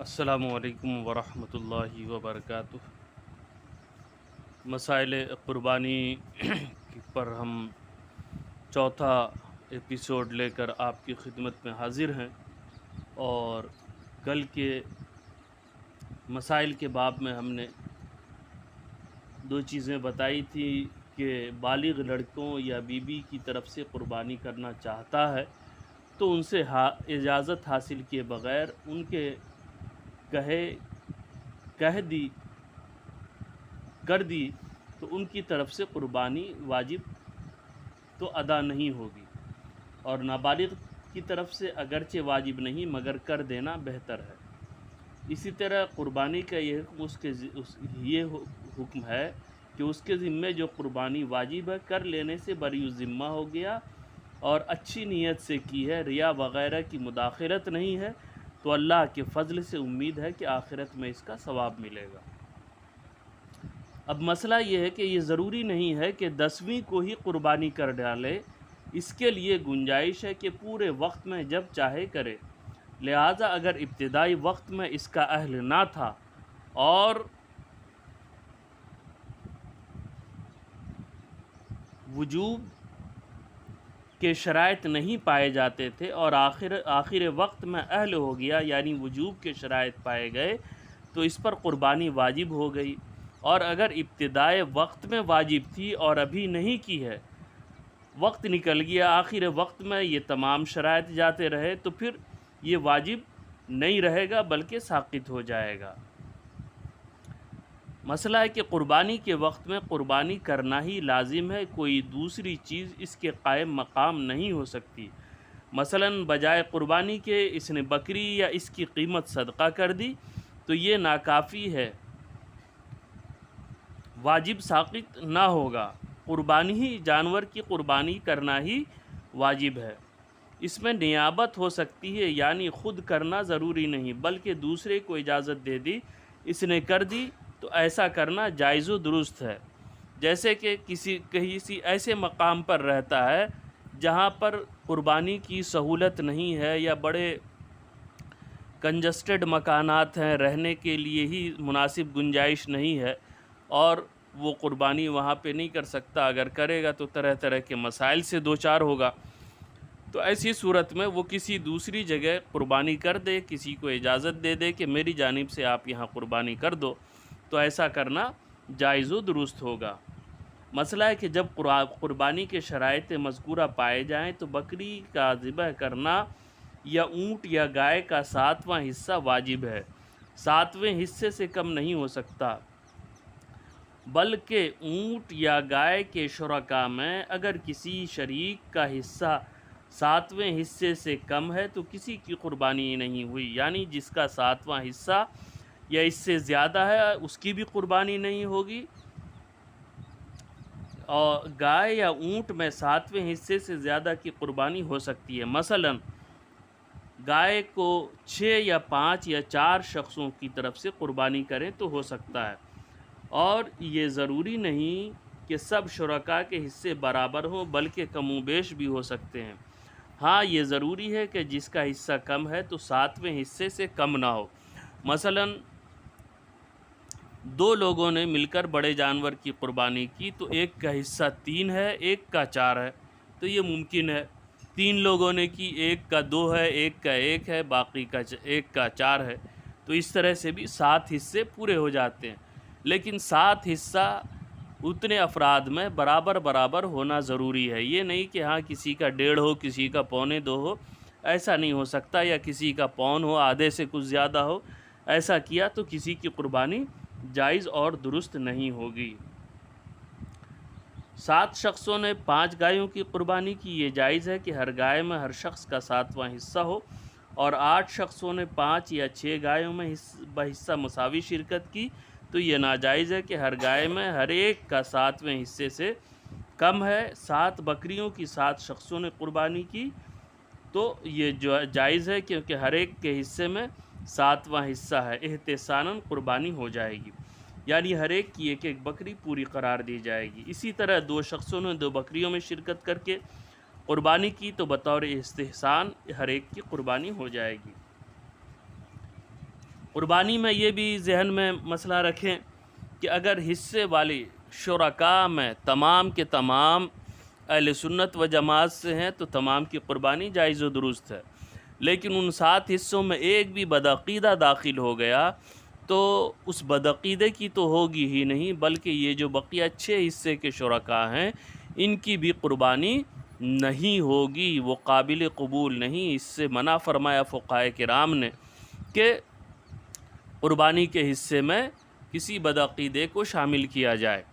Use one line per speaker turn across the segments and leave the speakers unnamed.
السلام علیکم ورحمۃ اللہ وبرکاتہ۔ مسائل قربانی پر ہم چوتھا ایپیسوڈ لے کر آپ کی خدمت میں حاضر ہیں، اور کل کے مسائل کے باب میں ہم نے دو چیزیں بتائی تھی کہ بالغ لڑکوں یا بیوی کی طرف سے قربانی کرنا چاہتا ہے تو ان سے اجازت حاصل کیے بغیر ان کے کر دی تو ان کی طرف سے قربانی واجب تو ادا نہیں ہوگی، اور نابالغ کی طرف سے اگرچہ واجب نہیں مگر کر دینا بہتر ہے۔ اسی طرح قربانی کا یہ حکم ہے کہ اس کے ذمے جو قربانی واجب ہے کر لینے سے بری الذمہ ہو گیا اور اچھی نیت سے کی ہے، ریا وغیرہ کی مداخلت نہیں ہے، تو اللہ کے فضل سے امید ہے کہ آخرت میں اس کا ثواب ملے گا۔ اب مسئلہ یہ ہے کہ یہ ضروری نہیں ہے کہ 10ویں کو ہی قربانی کر ڈالے، اس کے لیے گنجائش ہے کہ پورے وقت میں جب چاہے کرے، لہٰذا اگر ابتدائی وقت میں اس کا اہل نہ تھا اور وجوب کے شرائط نہیں پائے جاتے تھے اور آخر وقت میں اہل ہو گیا یعنی وجوب کے شرائط پائے گئے تو اس پر قربانی واجب ہو گئی، اور اگر ابتدائے وقت میں واجب تھی اور ابھی نہیں کی ہے، وقت نکل گیا، آخر وقت میں یہ تمام شرائط جاتے رہے تو پھر یہ واجب نہیں رہے گا بلکہ ساقط ہو جائے گا۔ مسئلہ ہے کہ قربانی کے وقت میں قربانی کرنا ہی لازم ہے، کوئی دوسری چیز اس کے قائم مقام نہیں ہو سکتی۔ مثلاً بجائے قربانی کے اس نے بکری یا اس کی قیمت صدقہ کر دی تو یہ ناکافی ہے، واجب ساقط نہ ہوگا، قربانی ہی جانور کی قربانی کرنا ہی واجب ہے۔ اس میں نیابت ہو سکتی ہے، یعنی خود کرنا ضروری نہیں بلکہ دوسرے کو اجازت دے دی، اس نے کر دی تو ایسا کرنا جائز و درست ہے۔ جیسے کہ کسی ایسے مقام پر رہتا ہے جہاں پر قربانی کی سہولت نہیں ہے یا بڑے کنجسٹڈ مکانات ہیں، رہنے کے لیے ہی مناسب گنجائش نہیں ہے، اور وہ قربانی وہاں پہ نہیں کر سکتا، اگر کرے گا تو طرح طرح کے مسائل سے دوچار ہوگا، تو ایسی صورت میں وہ کسی دوسری جگہ قربانی کر دے، کسی کو اجازت دے دے کہ میری جانب سے آپ یہاں قربانی کر دو، تو ایسا کرنا جائز و درست ہوگا۔ مسئلہ ہے کہ جب قربانی کے شرائط مذکورہ پائے جائیں تو بکری کا ذبح کرنا یا اونٹ یا گائے کا 7واں حصہ واجب ہے، 7ویں حصے سے کم نہیں ہو سکتا، بلکہ اونٹ یا گائے کے شرکاء میں اگر کسی شریک کا حصہ 7ویں حصے سے کم ہے تو کسی کی قربانی نہیں ہوئی، یعنی جس کا 7واں حصہ یا اس سے زیادہ ہے اس کی بھی قربانی نہیں ہوگی، اور گائے یا اونٹ میں 7ویں حصے سے زیادہ کی قربانی ہو سکتی ہے۔ مثلاً گائے کو 6 یا 5 یا 4 شخصوں کی طرف سے قربانی کریں تو ہو سکتا ہے، اور یہ ضروری نہیں کہ سب شرکاء کے حصے برابر ہوں بلکہ کم و بیش بھی ہو سکتے ہیں۔ ہاں یہ ضروری ہے کہ جس کا حصہ کم ہے تو 7ویں حصے سے کم نہ ہو۔ مثلاً 2 لوگوں نے مل کر بڑے جانور کی قربانی کی تو ایک کا حصہ 3 ہے ایک کا 4 ہے، تو یہ ممکن ہے۔ 3 لوگوں نے کی، ایک کا 2 ہے ایک کا 1 ہے باقی کا 1 کا 4 ہے، تو اس طرح سے بھی 7 حصے پورے ہو جاتے ہیں، لیکن 7 حصہ اتنے افراد میں برابر ہونا ضروری ہے، یہ نہیں کہ ہاں کسی کا 1.5 ہو کسی کا 1.25 ہو، ایسا نہیں ہو سکتا، یا کسی کا 1.25 ہو آدھے سے کچھ زیادہ ہو، ایسا کیا تو کسی کی قربانی جائز اور درست نہیں ہوگی۔ 7 شخصوں نے 5 گایوں کی قربانی کی، یہ جائز ہے کہ ہر گائے میں ہر شخص کا 7واں حصہ ہو، اور 8 شخصوں نے 5 یا 6 گایوں میں بحصہ مساوی شرکت کی تو یہ ناجائز ہے کہ ہر گائے میں ہر ایک کا 7ویں حصے سے کم ہے۔ 7 بکریوں کی 7 شخصوں نے قربانی کی تو یہ جائز ہے کیونکہ ہر ایک کے حصے میں 7واں حصہ ہے، احتساناً قربانی ہو جائے گی، یعنی ہر ایک کی ایک ایک بکری پوری قرار دی جائے گی۔ اسی طرح 2 شخصوں نے 2 بکریوں میں شرکت کر کے قربانی کی تو بطور استحسان ہر ایک کی قربانی ہو جائے گی۔ قربانی میں یہ بھی ذہن میں مسئلہ رکھیں کہ اگر حصے والی شرکاء میں تمام کے تمام اہل سنت و جماعت سے ہیں تو تمام کی قربانی جائز و درست ہے، لیکن ان 7 حصوں میں ایک بھی بدعقیدہ داخل ہو گیا تو اس بدعقیدے کی تو ہوگی ہی نہیں، بلکہ یہ جو بقیہ 6 حصے کے شرکاء ہیں ان کی بھی قربانی نہیں ہوگی، وہ قابل قبول نہیں۔ اس سے منع فرمایا فقہاء کرام نے کہ قربانی کے حصے میں کسی بدعقیدے کو شامل کیا جائے۔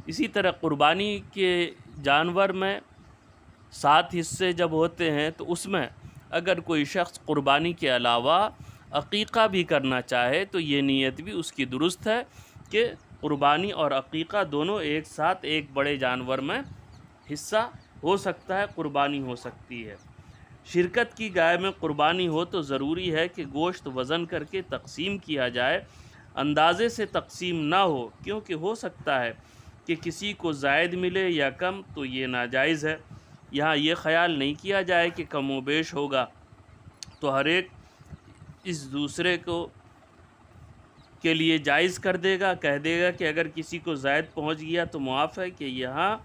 اسی طرح قربانی کے جانور میں 7 حصے جب ہوتے ہیں تو اس میں اگر کوئی شخص قربانی کے علاوہ عقیقہ بھی کرنا چاہے تو یہ نیت بھی اس کی درست ہے کہ قربانی اور عقیقہ دونوں ایک ساتھ ایک بڑے جانور میں حصہ ہو سکتا ہے، قربانی ہو سکتی ہے۔ شرکت کی گائے میں قربانی ہو تو ضروری ہے کہ گوشت وزن کر کے تقسیم کیا جائے، اندازے سے تقسیم نہ ہو، کیونکہ ہو سکتا ہے کہ کسی کو زائد ملے یا کم، تو یہ ناجائز ہے۔ یہاں یہ خیال نہیں کیا جائے کہ کم و بیش ہوگا تو ہر ایک اس دوسرے کو کے لیے جائز کر دے گا، کہہ دے گا کہ اگر کسی کو زائد پہنچ گیا تو معاف ہے، کہ یہاں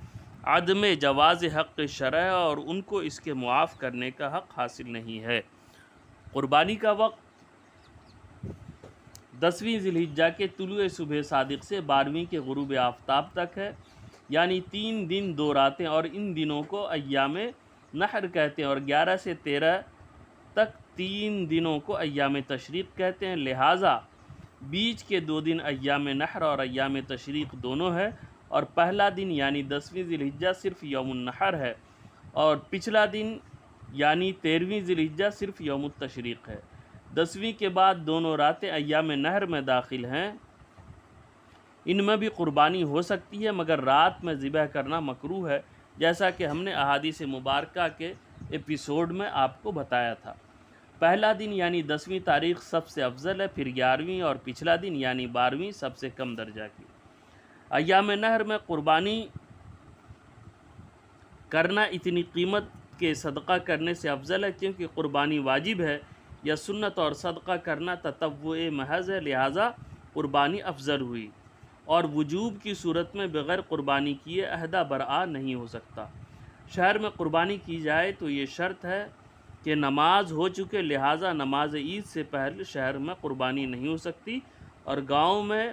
عدم جواز حق شرع ہے اور ان کو اس کے معاف کرنے کا حق حاصل نہیں ہے۔ قربانی کا وقت 10ویں ذی الحجہ کے طلوع صبح صادق سے 12ویں کے غروب آفتاب تک ہے، یعنی 3 دن 2 راتیں، اور ان دنوں کو ایام نحر کہتے ہیں، اور 11 سے 13 تک 3 دنوں کو ایام تشریق کہتے ہیں، لہٰذا بیچ کے 2 دن ایام نحر اور ایام تشریق دونوں ہے، اور پہلا دن یعنی 10ویں ذی الحجہ صرف یوم النحر ہے، اور پچھلا دن یعنی 13ویں ذی الحجہ صرف یوم التشریق ہے۔ 10ویں کے بعد دونوں راتیں ایام نحر میں داخل ہیں، ان میں بھی قربانی ہو سکتی ہے مگر رات میں ذبح کرنا مکروہ ہے، جیسا کہ ہم نے احادیث مبارکہ کے ایپیسوڈ میں آپ کو بتایا تھا۔ پہلا دن یعنی 10ویں تاریخ سب سے افضل ہے، پھر 11ویں، اور پچھلا دن یعنی 12ویں سب سے کم درجہ کی۔ ایام نحر میں قربانی کرنا اتنی قیمت کے صدقہ کرنے سے افضل ہے، کیونکہ قربانی واجب ہے یا سنت اور صدقہ کرنا تطوع محض ہے، لہٰذا قربانی افضل ہوئی، اور وجوب کی صورت میں بغیر قربانی کیے عہدہ برآ نہیں ہو سکتا۔ شہر میں قربانی کی جائے تو یہ شرط ہے کہ نماز ہو چکے، لہٰذا نماز عید سے پہلے شہر میں قربانی نہیں ہو سکتی، اور گاؤں میں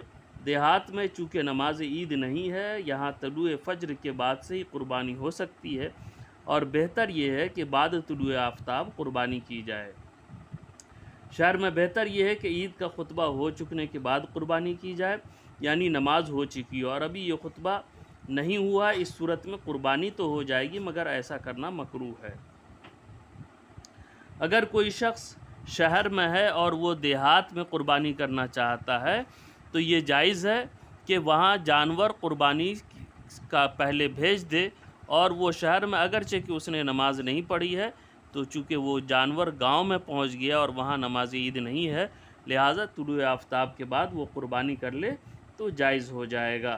دیہات میں چونکہ نماز عید نہیں ہے، یہاں طلوع فجر کے بعد سے ہی قربانی ہو سکتی ہے، اور بہتر یہ ہے کہ بعد طلوع آفتاب قربانی کی جائے۔ شہر میں بہتر یہ ہے کہ عید کا خطبہ ہو چکنے کے بعد قربانی کی جائے، یعنی نماز ہو چکی ہو اور ابھی یہ خطبہ نہیں ہوا، اس صورت میں قربانی تو ہو جائے گی مگر ایسا کرنا مکروہ ہے۔ اگر کوئی شخص شہر میں ہے اور وہ دیہات میں قربانی کرنا چاہتا ہے تو یہ جائز ہے کہ وہاں جانور قربانی کا پہلے بھیج دے، اور وہ شہر میں اگرچہ کہ اس نے نماز نہیں پڑھی ہے تو چونکہ وہ جانور گاؤں میں پہنچ گیا اور وہاں نماز عید نہیں ہے، لہٰذا طلوع آفتاب کے بعد وہ قربانی کر لے تو جائز ہو جائے گا۔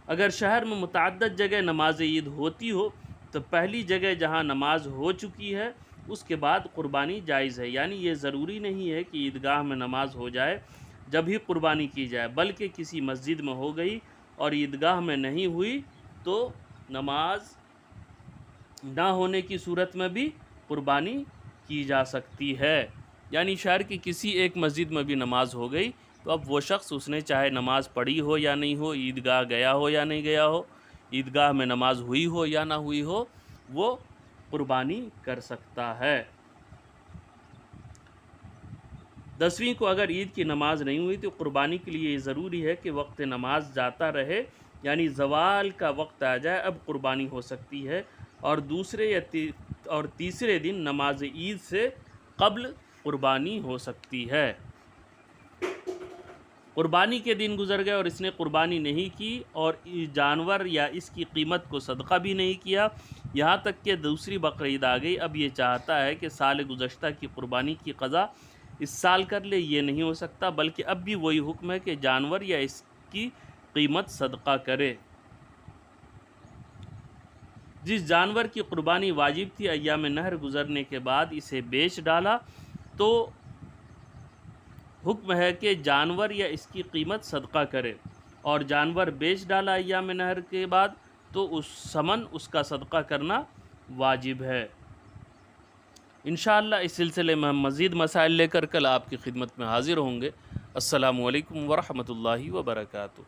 اگر شہر میں متعدد جگہ نماز عید ہوتی ہو تو پہلی جگہ جہاں نماز ہو چکی ہے اس کے بعد قربانی جائز ہے، یعنی یہ ضروری نہیں ہے کہ عیدگاہ میں نماز ہو جائے جب ہی قربانی کی جائے، بلکہ کسی مسجد میں ہو گئی اور عیدگاہ میں نہیں ہوئی تو نماز نہ ہونے کی صورت میں بھی قربانی کی جا سکتی ہے۔ یعنی شہر کی کسی ایک مسجد میں بھی نماز ہو گئی تو اب وہ شخص اس نے چاہے نماز پڑھی ہو یا نہیں ہو، عیدگاہ گیا ہو یا نہیں گیا ہو، عیدگاہ میں نماز ہوئی ہو یا نہ ہوئی ہو، وہ قربانی کر سکتا ہے۔ 10ویں کو اگر عید کی نماز نہیں ہوئی تو قربانی کے لیے یہ ضروری ہے کہ وقت نماز جاتا رہے، یعنی زوال کا وقت آ جائے، اب قربانی ہو سکتی ہے، اور دوسرے یا تیسرے دن نماز عید سے قبل قربانی ہو سکتی ہے۔ قربانی کے دن گزر گئے اور اس نے قربانی نہیں کی اور جانور یا اس کی قیمت کو صدقہ بھی نہیں کیا، یہاں تک کہ دوسری بقرعید آ گئی، اب یہ چاہتا ہے کہ سال گزشتہ کی قربانی کی قضا اس سال کر لے، یہ نہیں ہو سکتا، بلکہ اب بھی وہی حکم ہے کہ جانور یا اس کی قیمت صدقہ کرے۔ جس جانور کی قربانی واجب تھی ایام نحر گزرنے کے بعد اسے بیچ ڈالا تو حکم ہے کہ جانور یا اس کی قیمت صدقہ کرے، اور جانور بیچ ڈالا ایام نہر کے بعد تو اس ثمن اس کا صدقہ کرنا واجب ہے۔ انشاءاللہ اس سلسلے میں ہم مزید مسائل لے کر کل آپ کی خدمت میں حاضر ہوں گے۔ السلام علیکم ورحمۃ اللہ وبرکاتہ۔